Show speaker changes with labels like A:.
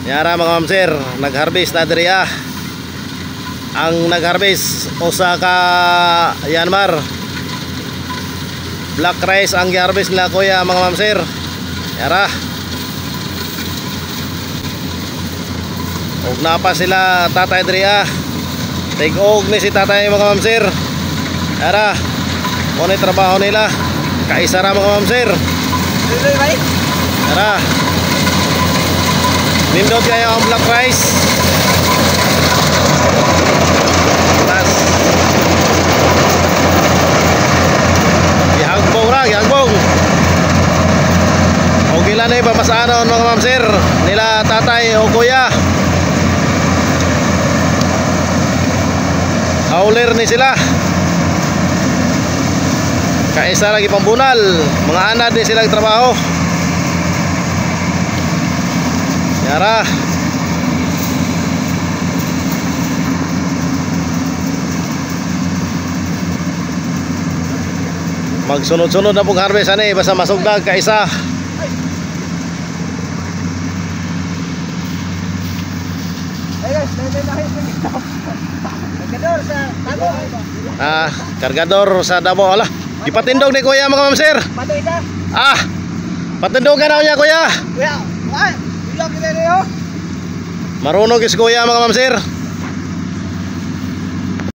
A: Yara mga ma'am sir, nag-harvest na diri ah. Ang nag-harvest usa ka Yanmar black rice ang i-harvest nila kuya mga ma'am sir. Yara. Og na pa sila tatay diri ah. Tig-og ni si tatay mga ma'am sir. Yara. Mo ni trabaho nila. Kaisa ra mga ma'am sir. Yara. Nindot kayo ang black rice. Tas gihagbong ra, gihagbong. O gila na ipapasaanon mga ma'am sir nila tatay o kuya. Hauler ni sila. Kaisa lagi pambunal. Mga anad din silang trabaho. Yara. Magsunod-sunod na pong harvest ani basta masugdag kaisa. Kargador sa Davao ala. Gipatindog ni kuya mga ma'am sir. Patindog ka na niya kuya. Marunong kis kuya mga ma'am sir.